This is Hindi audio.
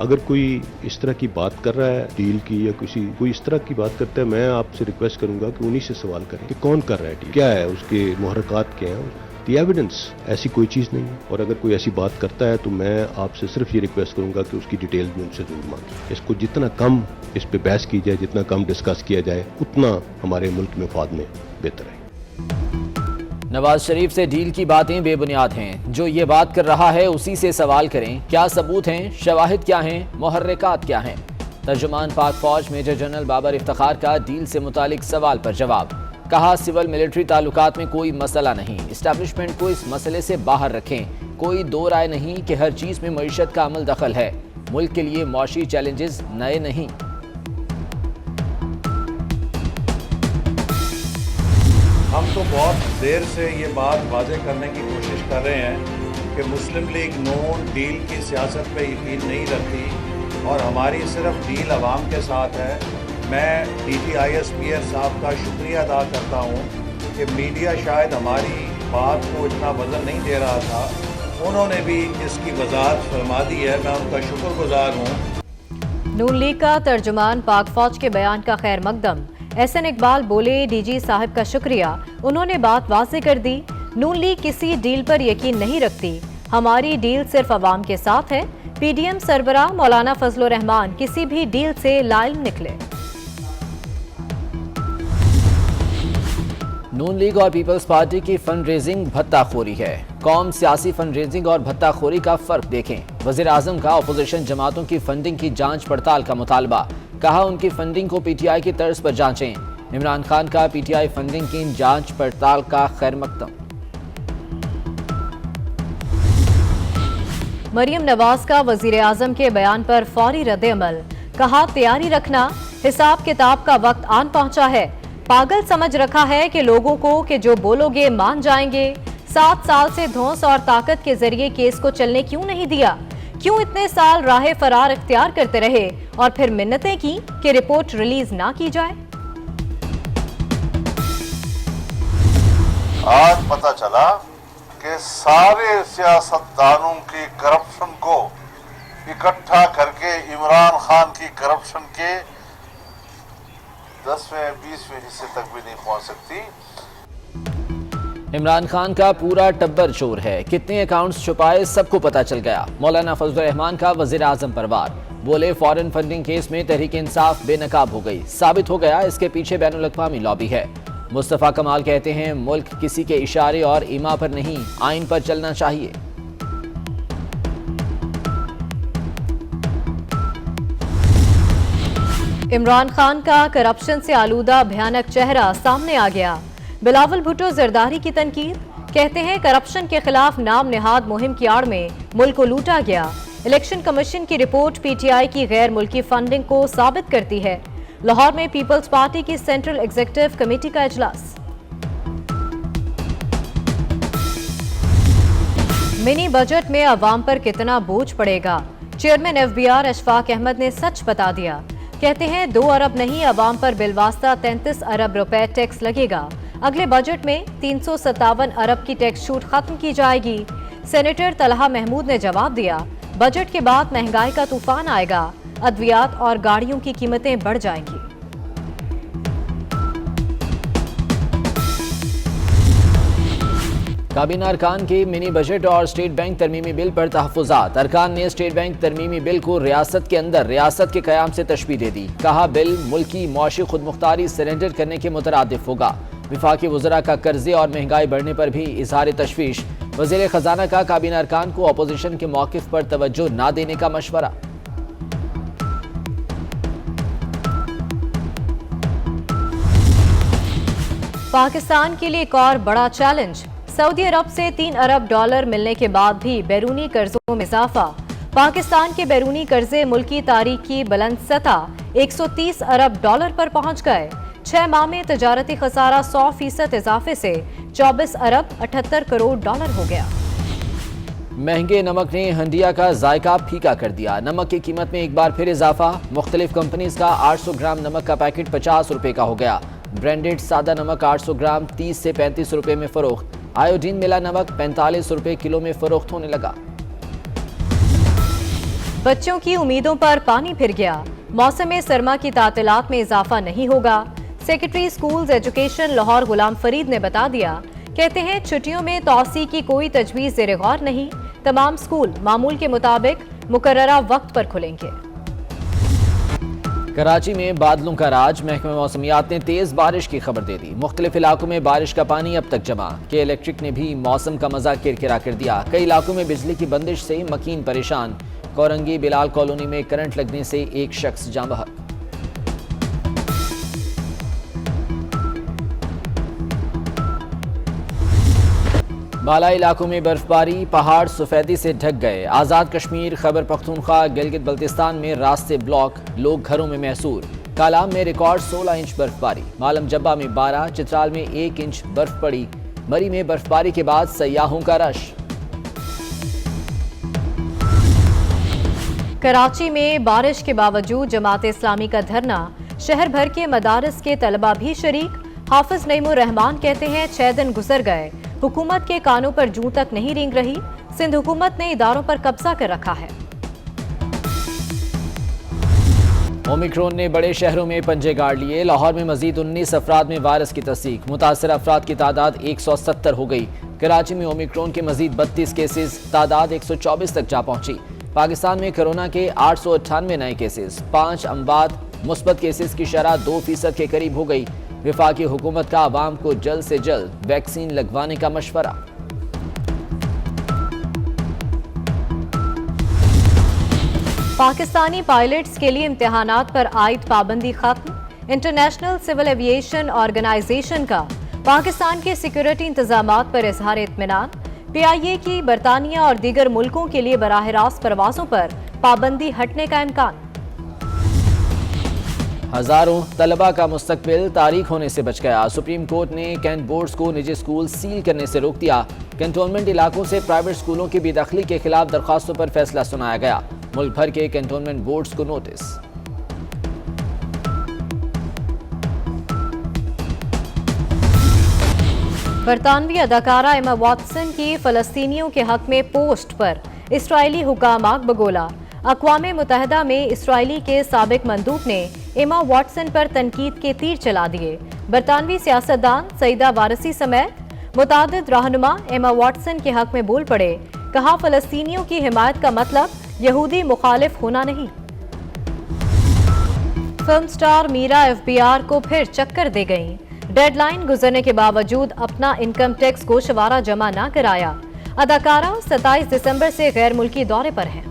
अगर कोई इस तरह की बात कर रहा है डील की या कोई इस तरह की बात करता है, मैं आपसे रिक्वेस्ट करूंगा कि उन्हीं से सवाल करें कि कौन कर रहा है डील, क्या है उसके मुहर्रकात क्या है, दी एविडेंस। ऐसी कोई चीज़ नहीं है। और अगर कोई ऐसी बात करता है तो मैं आपसे सिर्फ ये रिक्वेस्ट करूंगा कि उसकी डिटेल भी उनसे जरूर मांगें। इसको जितना कम इस पे बहस की जाए, जितना कम डिस्कस किया जाए, उतना हमारे मुल्क में फाद में बेहतर है। नवाज शरीफ से डील की बातें बेबुनियाद हैं। जो ये बात कर रहा है उसी से सवाल करें। क्या सबूत हैं, शवाहिद क्या हैं, मुहर्रिकात क्या हैं। तर्जुमान पाक फौज मेजर जनरल बाबर इफ्तिखार का डील से मुतालिक सवाल पर जवाब। कहा सिविल मिलिट्री ताल्लुकात में कोई मसला नहीं, इस्टेब्लिशमेंट को इस मसले से बाहर रखें। कोई दो राय नहीं कि हर चीज में मईशत का अमल दखल है। मुल्क के लिए मौशी चैलेंजेस नए नहीं। हम तो बहुत देर से ये बात वाज़ेह करने की कोशिश कर रहे हैं कि मुस्लिम लीग नून डील की सियासत पे यकीन नहीं रखती और हमारी सिर्फ डील अवाम के साथ है। मैं DGISPS साहब का शुक्रिया अदा करता हूँ कि मीडिया शायद हमारी बात को इतना वज़न नहीं दे रहा था, उन्होंने भी इसकी वजाहत फरमा दी है। मैं उनका शुक्रगुजार हूँ। नून लीग का तर्जुमान पाक फौज के बयान का खैर मकदम। SN इकबाल बोले, DG साहब का शुक्रिया, उन्होंने बात वाज़ेह कर दी। नून लीग किसी डील पर यकीन नहीं रखती, हमारी डील सिर्फ अवाम के साथ है। PDM सरबराह मौलाना फजलुर रहमान किसी भी डील से लाइल निकले। नून लीग और पीपल्स पार्टी की फंड रेजिंग भत्ताखोरी है। कौम सियासी फंड रेजिंग और भत्ताखोरी का फर्क देखें। वज़ीर आज़म का अपोजिशन जमातों की फंडिंग की जांच पड़ताल का मुतालबा। कहा उनकी फंडिंग को PTI की तर्ज पर जांचें। इमरान खान का PTI फंडिंग की जांच पड़ताल का खैर मकदम। मरियम नवाज का वजीर आजम के बयान पर फौरी रद्द अमल। कहा तैयारी रखना, हिसाब किताब का वक्त आन पहुंचा है। पागल समझ रखा है कि लोगों को कि जो बोलोगे मान जाएंगे। 7 साल से धौंस और ताकत के जरिए केस को चलने क्यों नहीं दिया? क्यों इतने साल राह फरार इख्तियार करते रहे और फिर मिन्नतें की कि रिपोर्ट रिलीज ना की जाए? आज पता चला कि सारे सियासतदानों की करप्शन को इकट्ठा करके इमरान खान की करप्शन के 10वें-20वें हिस्से तक भी नहीं पहुंच सकती। इमरान खान का पूरा टब्बर चोर है। कितने अकाउंट्स छुपाए सबको पता चल गया। मौलाना फजलुर रहमान का वजीर आजम पर वार। बोले फॉरेन फंडिंग केस में तहरीक इंसाफ बेनकाब हो गई। साबित हो गया इसके पीछे बैनुल अक़वामी लॉबी है। मुस्तफ़ा कमाल कहते हैं मुल्क किसी के इशारे और ईमा पर नहीं, आइन पर चलना चाहिए। इमरान खान का करप्शन से आलूदा भयानक चेहरा सामने आ गया। बिलावल भुट्टो जरदारी की तनकीद। कहते हैं करप्शन के खिलाफ नाम निहाद मुहिम की आड़ में मुल्क को लूटा गया। इलेक्शन कमीशन की रिपोर्ट PTI की गैर मुल्की फंडिंग को साबित करती है। लाहौर में पीपल्स पार्टी की सेंट्रल एग्जीक्यूटिव कमेटी का इजलास। मिनी बजट में अवाम पर कितना बोझ पड़ेगा? चेयरमैन FBR अशफाक अहमद ने सच बता दिया। कहते हैं 2 अरब नहीं, अवाम पर बिलवास्ता 33 अरब रुपए टैक्स लगेगा। अगले बजट में 357 अरब की टैक्स छूट खत्म की जाएगी। सेनेटर तलहा महमूद ने जवाब दिया, बजट के बाद महंगाई का तूफान आएगा, अद्वियात और गाड़ियों की कीमतें बढ़ जाएंगी। काबीना अरकान के मिनी बजट और स्टेट बैंक तरमीमी बिल पर तहफ़्फ़ुज़ात। अरकान ने स्टेट बैंक तरमीमी बिल को रियासत के अंदर रियासत के क़याम से तशबीह दे दी। कहा बिल मुल्की मौशी खुदमुख्तारी सरेंडर करने के मुतरादिफ होगा। विफाकी वज़रा का कर्जे और महंगाई बढ़ने पर भी इजहार तशवीश। वज़ीर ख़जाना का काबीना अरकान को अपोजिशन के मौक़िफ़ पर तवज्जो न देने का मशवरा। पाकिस्तान के लिए एक और बड़ा चैलेंज। सऊदी अरब से $3 अरब मिलने के बाद भी बैरूनी कर्जों में इजाफा। पाकिस्तान के बैरूनी कर्जे मुल्की तारीख की बुलंद सतह $130 अरब पर पहुंच गए। 6 माह में तजारती खसारा 100% इजाफे से $24 अरब 78 करोड़ हो गया। महंगे नमक ने हंडिया का जायका फीका कर दिया। नमक की कीमत में एक बार फिर इजाफा। मुख्तलिफ कंपनीज का 800 ग्राम नमक का पैकेट 50 रुपए का हो गया। ब्रांडेड सादा नमक 800 ग्राम 30 से 35 रुपए में फरोख्त। आयोडीन मिला नमक 45 रुपए किलो में फरोख्त होने लगा। बच्चों की उम्मीदों पर पानी फिर गया। मौसम सरमा की तातीलात में इजाफा नहीं होगा। Secretary schools education Lahore Ghulam Farid ने बता दिया। कहते हैं छुट्टियों में तौसी की कोई तजवीज़ ज़ेर गौर नहीं। तमाम स्कूल मामूल के मुताबिक मुकर्ररा वक्त पर खुलेंगे। कराची में बादलों का राज। महकमा मौसमियात ने तेज बारिश की खबर दे दी। मुख्तलिफ इलाकों में बारिश का पानी अब तक जमा। के इलेक्ट्रिक ने भी मौसम का मजा किरकिरा कर दिया। कई इलाकों में बिजली की बंदिश से मकीन परेशान। कोरंगी बिलाल कॉलोनी में करंट लगने से एक शख्स जाँ बहक। बालाई इलाकों में बर्फबारी। पहाड़ सफेदी से ढक गए। आज़ाद कश्मीर, खैबर पख्तूनख्वा, गिलगित बल्तिस्तान में रास्ते ब्लॉक। लोग घरों में महसूर। कालाम में रिकॉर्ड 16 इंच बर्फबारी। मालम जब्बा में 12, चित्राल में 1 इंच बर्फ पड़ी। मरी में बर्फबारी के बाद सयाहों का रश। कराची में बारिश के बावजूद जमात इस्लामी का धरना। शहर भर के मदारस के तलबा भी शरीक। हाफिज नईमुर रहमान कहते हैं 6 दिन गुजर गए, हुकूमत के कानों पर जूं तक नहीं रेंग रही। सिंध हुकूमत ने इदारों पर कब्जा कर रखा है। ओमिक्रॉन ने बड़े शहरों में पंजे गाड़ लिए। लाहौर में मजीद 19 अफराद में वायरस की तस्दीक। मुतासर अफराद की तादाद 170 हो गई। कराची में ओमिक्रॉन के मजीद 32 केसेस, तादाद 124 तक जा पहुंची। पाकिस्तान में कोरोना के 898 नए केसेस। 5 अमवात। मुस्बत केसेस की शरह 2% के करीब हो गई। वफाकी हुकूमत का आवाम को जल्द से जल्द वैक्सीन लगवाने का मशवरा। पाकिस्तानी पायलट्स के लिए इम्तिहानात पर आयद पाबंदी खत्म। इंटरनेशनल सिविल एविएशन ऑर्गेनाइजेशन का पाकिस्तान के सिक्योरिटी इंतजामात पर इजहार इत्मीनान। PIA की बरतानिया और दीगर मुल्कों के लिए बराह रास्त परवाजों पर पाबंदी हटने का इम्कान। हजारों तलबा का मुस्तकबिल तारीख होने से बच गया। सुप्रीम कोर्ट ने कैंट बोर्ड्स को निजी स्कूल सील करने से रोक दिया। कैंटोनमेंट इलाकों से प्राइवेट स्कूलों की बेदखली के खिलाफ दरखास्तों पर फैसला सुनाया गया। मुल्क भर के कैंटोनमेंट बोर्ड्स को नोटिस। बरतानवी अदाकारा एमा वॉटसन की फलस्तीनियों के हक में पोस्ट पर इसराइली हुकाम आग बगोला। अक़वाम मुत्तहिदा में इसराइली के साबिक मंदूब ने एमा वॉटसन पर तनकीद के तीर चला दिए। बरतानवी सियासतदान सईदा वारसी समेत मुतादिद रहनुमा एमा वॉटसन के हक में बोल पड़े। कहा, फलस्तीनियों की हिमायत का मतलब यहूदी मुखालिफ होना नहीं। फिल्म स्टार मीरा FBR को फिर चक्कर दे गईं। डेडलाइन गुजरने के बावजूद अपना इनकम टैक्स गोशवारा जमा न कराया। अदाकारा 27 दिसंबर से गैर मुल्की दौरे पर हैं।